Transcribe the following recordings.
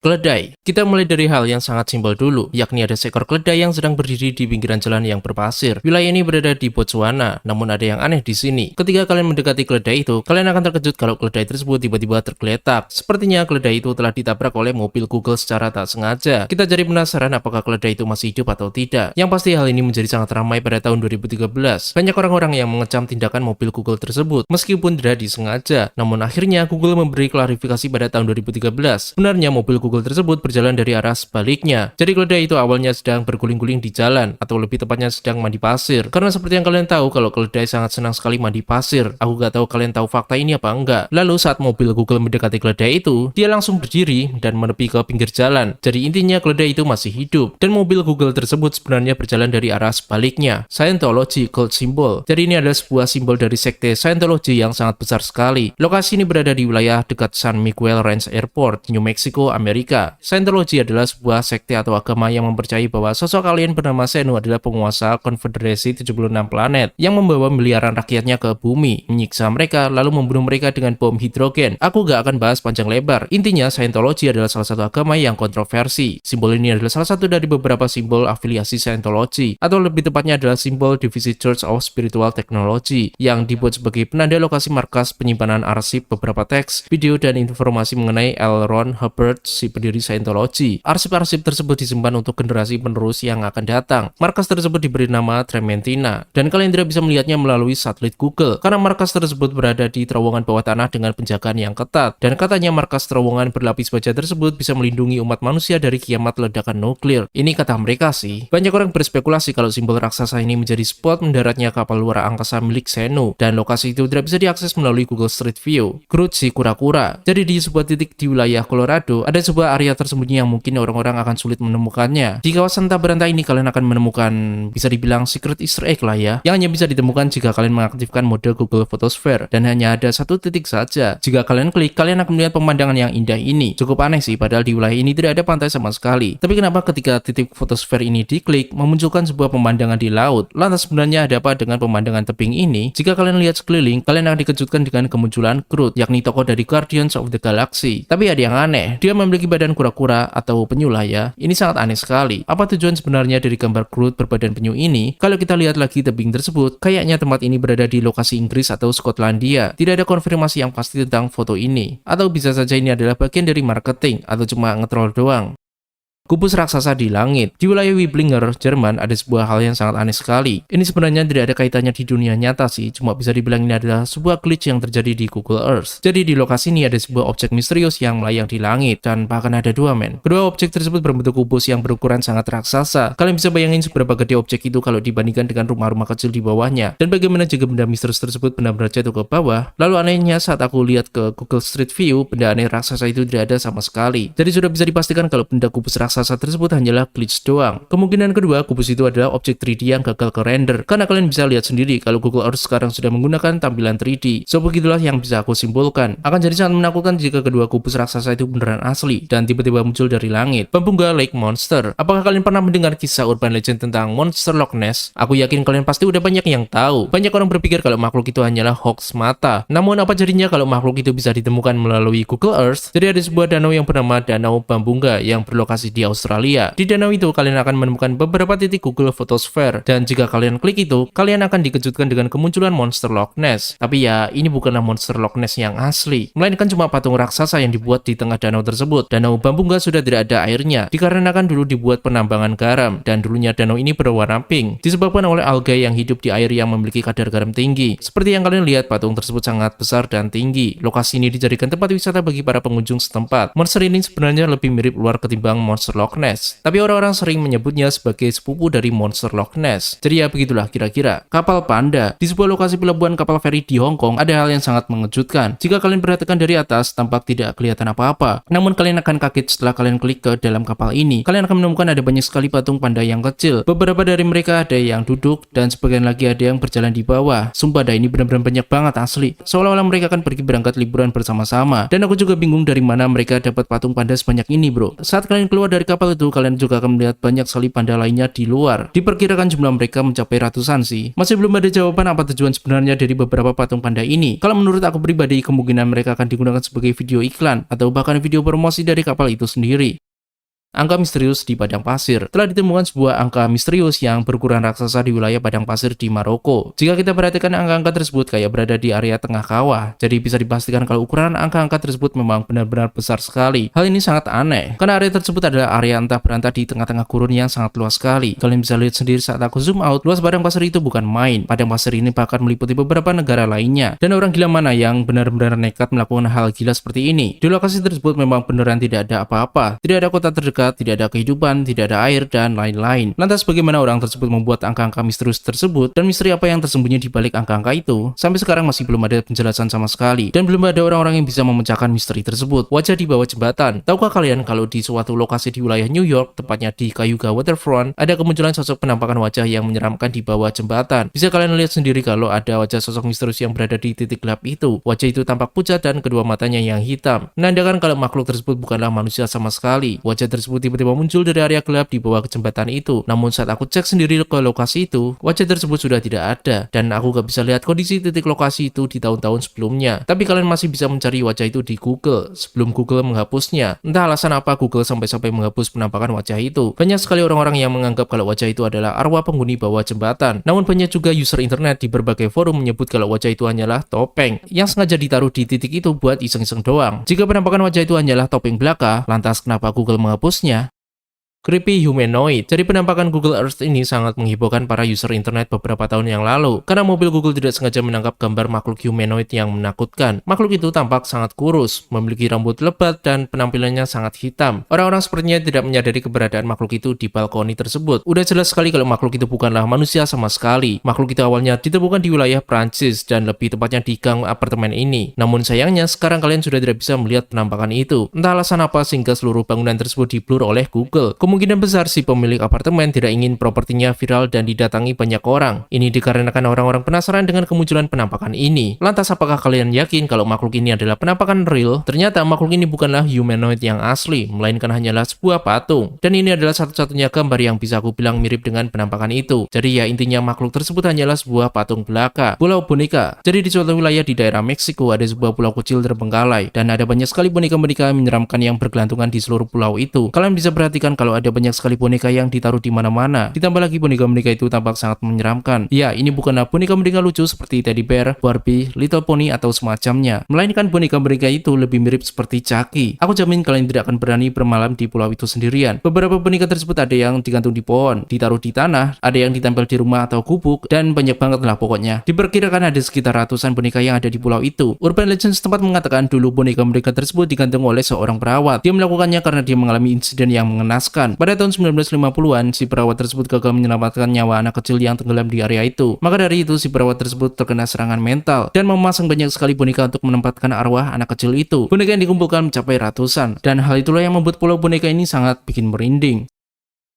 Keledai. Kita mulai dari hal yang sangat simpel dulu, yakni ada seekor keledai yang sedang berdiri di pinggiran jalan yang berpasir. Wilayah ini berada di Botswana, namun ada yang aneh di sini. Ketika kalian mendekati keledai itu, kalian akan terkejut kalau keledai tersebut tiba-tiba tergeletak. Sepertinya keledai itu telah ditabrak oleh mobil Google secara tak sengaja. Kita jadi penasaran apakah keledai itu masih hidup atau tidak. Yang pasti hal ini menjadi sangat ramai pada tahun 2013. Banyak orang-orang yang mengecam tindakan mobil Google tersebut, meskipun tidak disengaja. Namun akhirnya Google memberi klarifikasi pada tahun 2013. Sebenarnya mobil Google tersebut berjalan dari arah sebaliknya. Jadi keledai itu awalnya sedang berguling-guling di jalan, atau lebih tepatnya sedang mandi pasir. Karena seperti yang kalian tahu kalau keledai sangat senang sekali mandi pasir. Aku gak tahu kalian tahu fakta ini apa enggak. Lalu saat mobil Google mendekati keledai itu, dia langsung berdiri dan menepi ke pinggir jalan. Jadi intinya keledai itu masih hidup. Dan mobil Google tersebut sebenarnya berjalan dari arah sebaliknya. Scientology Cult Symbol. Jadi ini adalah sebuah simbol dari sekte Scientology yang sangat besar sekali. Lokasi ini berada di wilayah dekat San Miguel Ranch Airport, New Mexico, Amerika. Scientology adalah sebuah sekte atau agama yang mempercayai bahwa sosok alien bernama Xenu adalah penguasa konfederasi 76 planet yang membawa miliaran rakyatnya ke bumi, menyiksa mereka lalu membunuh mereka dengan bom hidrogen. Aku gak akan bahas panjang lebar. Intinya Scientology adalah salah satu agama yang kontroversi. Simbol ini adalah salah satu dari beberapa simbol afiliasi Scientology, atau lebih tepatnya adalah simbol divisi Church of Spiritual Technology yang dibuat sebagai penanda lokasi markas penyimpanan arsip beberapa teks, video dan informasi mengenai L. Ron Hubbard, si pendiri Scientology. Arsip-arsip tersebut disimpan untuk generasi penerus yang akan datang. Markas tersebut diberi nama Trementina, dan kalian tidak bisa melihatnya melalui satelit Google, karena markas tersebut berada di terowongan bawah tanah dengan penjagaan yang ketat, dan katanya markas terowongan berlapis baja tersebut bisa melindungi umat manusia dari kiamat ledakan nuklir. Ini kata mereka sih. Banyak orang berspekulasi kalau simbol raksasa ini menjadi spot mendaratnya kapal luar angkasa milik Xenu, dan lokasi itu tidak bisa diakses melalui Google Street View. Groot si kura-kura. Jadi di sebuah titik di wilayah Colorado, ada sebuah area tersembunyi yang mungkin orang-orang akan sulit menemukannya. Di kawasan tak berantai ini kalian akan menemukan, bisa dibilang secret Easter egg lah ya, yang hanya bisa ditemukan jika kalian mengaktifkan mode Google Photosphere, dan hanya ada satu titik saja. Jika kalian klik, kalian akan melihat pemandangan yang indah ini. Cukup aneh sih, padahal di wilayah ini tidak ada pantai sama sekali. Tapi kenapa ketika titik Photosphere ini diklik, memunculkan sebuah pemandangan di laut? Lantas sebenarnya ada apa dengan pemandangan tebing ini? Jika kalian lihat sekeliling, kalian akan dikejutkan dengan kemunculan Groot, yakni tokoh dari Guardians of the Galaxy. Tapi ada yang aneh, dia memiliki badan kura-kura atau penyu lah ya. Ini sangat aneh sekali. Apa tujuan sebenarnya dari gambar Groot berbadan penyu ini? Kalau kita lihat lagi tebing tersebut, kayaknya tempat ini berada di lokasi Inggris atau Skotlandia. Tidak ada konfirmasi yang pasti tentang foto ini. Atau bisa saja ini adalah bagian dari marketing atau cuma nge-troll doang. Kubus raksasa di langit. Di wilayah Wiblinger, Jerman, ada sebuah hal yang sangat aneh sekali. Ini sebenarnya tidak ada kaitannya di dunia nyata sih, cuma bisa dibilang ini adalah sebuah glitch yang terjadi di Google Earth. Jadi di lokasi ini ada sebuah objek misterius yang melayang di langit, dan bahkan ada dua men. Kedua objek tersebut berbentuk kubus yang berukuran sangat raksasa. Kalian bisa bayangin seberapa gede objek itu kalau dibandingkan dengan rumah-rumah kecil di bawahnya. Dan bagaimana jika benda misterius tersebut benar-benar jatuh ke bawah. Lalu anehnya saat aku lihat ke Google Street View, benda aneh raksasa itu tidak ada sama sekali. Jadi sudah bisa dipastikan kalau benda kubus raksasa tersebut hanyalah glitch doang. Kemungkinan kedua, kubus itu adalah objek 3D yang gagal ke render, karena kalian bisa lihat sendiri kalau Google Earth sekarang sudah menggunakan tampilan 3D. So begitulah yang bisa aku simpulkan. Akan jadi sangat menakutkan jika kedua kubus raksasa itu beneran asli dan tiba-tiba muncul dari langit. Pembungga Lake Monster. Apakah kalian pernah mendengar kisah urban legend tentang monster Loch Ness? Aku yakin kalian pasti udah banyak yang tahu. Banyak orang berpikir kalau makhluk itu hanyalah hoax mata. Namun apa jadinya kalau makhluk itu bisa ditemukan melalui Google Earth? Jadi ada sebuah danau yang bernama Danau Bambunga yang berlokasi di Australia. Di danau itu kalian akan menemukan beberapa titik Google Photosphere, dan jika kalian klik itu, kalian akan dikejutkan dengan kemunculan monster Loch Ness. Tapi ya, ini bukanlah monster Loch Ness yang asli, melainkan cuma patung raksasa yang dibuat di tengah danau tersebut. Danau Bambunga sudah tidak ada airnya, dikarenakan dulu dibuat penambangan garam, dan dulunya danau ini berwarna pink, disebabkan oleh alga yang hidup di air yang memiliki kadar garam tinggi. Seperti yang kalian lihat, patung tersebut sangat besar dan tinggi. Lokasi ini dijadikan tempat wisata bagi para pengunjung setempat. Monster ini sebenarnya lebih mirip ular ketimbang monster Loch Ness. Tapi orang-orang sering menyebutnya sebagai sepupu dari monster Loch Ness. Jadi ya begitulah kira-kira. Kapal panda. Di sebuah lokasi pelabuhan kapal feri di Hong Kong, ada hal yang sangat mengejutkan. Jika kalian perhatikan dari atas, tampak tidak kelihatan apa-apa. Namun kalian akan kaget setelah kalian klik ke dalam kapal ini. Kalian akan menemukan ada banyak sekali patung panda yang kecil. Beberapa dari mereka ada yang duduk, dan sebagian lagi ada yang berjalan di bawah. Sumpah dah, ini benar-benar banyak banget asli. Seolah-olah mereka akan pergi berangkat liburan bersama-sama. Dan aku juga bingung dari mana mereka dapat patung panda sebanyak ini bro. Saat kalian keluar dari dari kapal itu, kalian juga akan melihat banyak sekali panda lainnya di luar. Diperkirakan jumlah mereka mencapai ratusan sih. Masih belum ada jawaban apa tujuan sebenarnya dari beberapa patung panda ini. Kalau menurut aku pribadi, kemungkinan mereka akan digunakan sebagai video iklan atau bahkan video promosi dari kapal itu sendiri. Angka misterius di padang pasir. Telah ditemukan sebuah angka misterius yang berukuran raksasa di wilayah padang pasir di Maroko. Jika kita perhatikan angka-angka tersebut kayak berada di area tengah kawah, jadi bisa dipastikan kalau ukuran angka-angka tersebut memang benar-benar besar sekali. Hal ini sangat aneh, karena area tersebut adalah area entah berantah di tengah-tengah gurun yang sangat luas sekali. Kalian bisa lihat sendiri saat aku zoom out, luas padang pasir itu bukan main. Padang pasir ini bahkan meliputi beberapa negara lainnya. Dan orang gila mana yang benar-benar nekat melakukan hal gila seperti ini? Di lokasi tersebut memang beneran tidak ada apa-apa. Tidak ada kota terdekat, tidak ada kehidupan, tidak ada air, dan lain-lain. Lantas bagaimana orang tersebut membuat angka-angka misterius tersebut, dan misteri apa yang tersembunyi di balik angka-angka itu? Sampai sekarang masih belum ada penjelasan sama sekali, dan belum ada orang-orang yang bisa memecahkan misteri tersebut. Wajah di bawah jembatan. Tahukah kalian kalau di suatu lokasi di wilayah New York, tepatnya di Cayuga Waterfront, ada kemunculan sosok penampakan wajah yang menyeramkan di bawah jembatan. Bisa kalian lihat sendiri kalau ada wajah sosok misterius yang berada di titik gelap itu. Wajah itu tampak pucat dan kedua matanya yang hitam, menandakan kalau makhluk tersebut bukanlah manusia sama sekali. Wajah tersebut tiba-tiba muncul dari area gelap di bawah jembatan itu. Namun saat aku cek sendiri ke lokasi itu, wajah tersebut sudah tidak ada, dan aku gak bisa lihat kondisi titik lokasi itu di tahun-tahun sebelumnya. Tapi kalian masih bisa mencari wajah itu di Google sebelum Google menghapusnya. Entah alasan apa Google sampai-sampai menghapus penampakan wajah itu. Banyak sekali orang-orang yang menganggap kalau wajah itu adalah arwah penghuni bawah jembatan. Namun banyak juga user internet di berbagai forum menyebut kalau wajah itu hanyalah topeng yang sengaja ditaruh di titik itu buat iseng-iseng doang. Jika penampakan wajah itu hanyalah topeng belaka, lantas kenapa Google menghapusnya? Creepy Humanoid. Jadi penampakan Google Earth ini sangat menghebohkan para user internet beberapa tahun yang lalu, karena mobil Google tidak sengaja menangkap gambar makhluk humanoid yang menakutkan. Makhluk itu tampak sangat kurus, memiliki rambut lebat, dan penampilannya sangat hitam. Orang-orang sepertinya tidak menyadari keberadaan makhluk itu di balkoni tersebut. Udah jelas sekali kalau makhluk itu bukanlah manusia sama sekali. Makhluk itu awalnya ditemukan di wilayah Prancis, dan lebih tepatnya di gang apartemen ini. Namun sayangnya, sekarang kalian sudah tidak bisa melihat penampakan itu. Entah alasan apa sehingga seluruh bangunan tersebut di-blur oleh Google. Kemungkinan besar si pemilik apartemen tidak ingin propertinya viral dan didatangi banyak orang. Ini dikarenakan orang-orang penasaran dengan kemunculan penampakan ini. Lantas apakah kalian yakin kalau makhluk ini adalah penampakan real? Ternyata makhluk ini bukanlah humanoid yang asli, melainkan hanyalah sebuah patung. Dan ini adalah satu-satunya gambar yang bisa aku bilang mirip dengan penampakan itu. Jadi ya intinya makhluk tersebut hanyalah sebuah patung belaka, pulau boneka. Jadi di suatu wilayah di daerah Meksiko ada sebuah pulau kecil terbengkalai, dan ada banyak sekali boneka-boneka menyeramkan yang bergelantungan di seluruh pulau itu. Kalian bisa perhatikan kalau ada banyak sekali boneka yang ditaruh di mana-mana. Ditambah lagi boneka-boneka itu tampak sangat menyeramkan. Ya, ini bukanlah boneka-boneka lucu seperti teddy bear, Barbie, Little Pony atau semacamnya, melainkan boneka-boneka itu lebih mirip seperti Chucky. Aku jamin kalian tidak akan berani bermalam di pulau itu sendirian. Beberapa boneka tersebut ada yang digantung di pohon, ditaruh di tanah, ada yang ditempel di rumah atau gubuk, dan banyak banget lah pokoknya. Diperkirakan ada sekitar ratusan boneka yang ada di pulau itu. Urban Legend setempat mengatakan dulu boneka-boneka tersebut digantung oleh seorang perawat. Dia melakukannya karena dia mengalami insiden yang mengenaskan. Pada tahun 1950-an, si perawat tersebut gagal menyelamatkan nyawa anak kecil yang tenggelam di area itu. Maka dari itu, si perawat tersebut terkena serangan mental dan memasang banyak sekali boneka untuk menempatkan arwah anak kecil itu. Boneka yang dikumpulkan mencapai ratusan, dan hal itulah yang membuat pulau boneka ini sangat bikin merinding.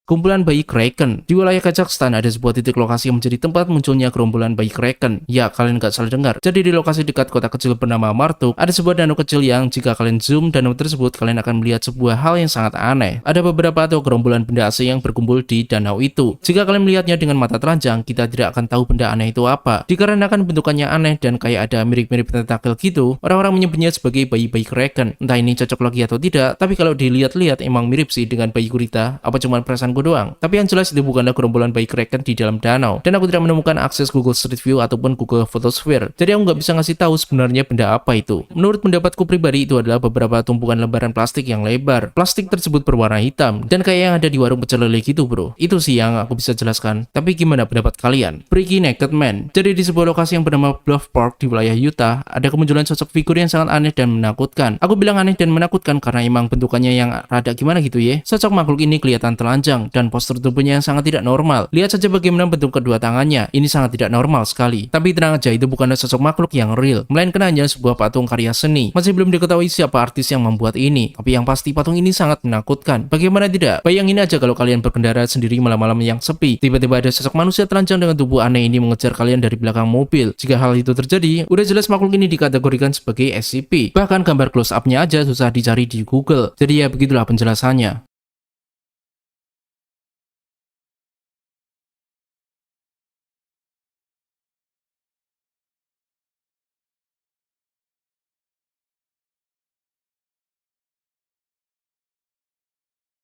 Kumpulan bayi Kraken. Di wilayah Kazakhstan ada sebuah titik lokasi yang menjadi tempat munculnya gerombolan bayi Kraken. Ya, kalian gak salah dengar. Jadi di lokasi dekat kota kecil bernama Martuk, ada sebuah danau kecil yang jika kalian zoom danau tersebut, kalian akan melihat sebuah hal yang sangat aneh. Ada beberapa atau gerombolan benda asing yang berkumpul di danau itu. Jika kalian melihatnya dengan mata telanjang, kita tidak akan tahu benda aneh itu apa. Dikarenakan bentukannya aneh dan kayak ada mirip-mirip tentakel gitu, orang-orang menyebutnya sebagai bayi-bayi Kraken. Entah ini cocok lagi atau tidak, tapi kalau dilihat-lihat emang mirip sih dengan bayi gurita, apa cuma perasaan doang. Tapi yang jelas itu bukanlah gerombolan bayi Kraken di dalam danau, dan aku tidak menemukan akses Google Street View ataupun Google Photosphere, jadi aku nggak bisa ngasih tahu sebenarnya benda apa itu. Menurut pendapatku pribadi, itu adalah beberapa tumpukan lembaran plastik yang lebar. Plastik tersebut berwarna hitam dan kayak yang ada di warung pecel lele gitu bro. Itu sih yang aku bisa jelaskan. Tapi gimana pendapat kalian? Freaky Naked Man. Jadi di sebuah lokasi yang bernama Bluff Park di wilayah Utah, ada kemunculan sosok figur yang sangat aneh dan menakutkan. Aku bilang aneh dan menakutkan karena emang bentukannya yang rada gimana gitu ya. Sosok makhluk ini kelihatan telanjang dan postur tubuhnya yang sangat tidak normal. Lihat saja bagaimana bentuk kedua tangannya. Ini sangat tidak normal sekali. Tapi tenang aja, itu bukanlah sosok makhluk yang real, melainkan hanya sebuah patung karya seni. Masih belum diketahui siapa artis yang membuat ini, tapi yang pasti patung ini sangat menakutkan. Bagaimana tidak? Bayangin aja kalau kalian berkendara sendiri malam-malam yang sepi, tiba-tiba ada sosok manusia telanjang dengan tubuh aneh ini mengejar kalian dari belakang mobil. Jika hal itu terjadi, udah jelas makhluk ini dikategorikan sebagai SCP. Bahkan gambar close up-nya aja susah dicari di Google. Jadi ya begitulah penjelasannya.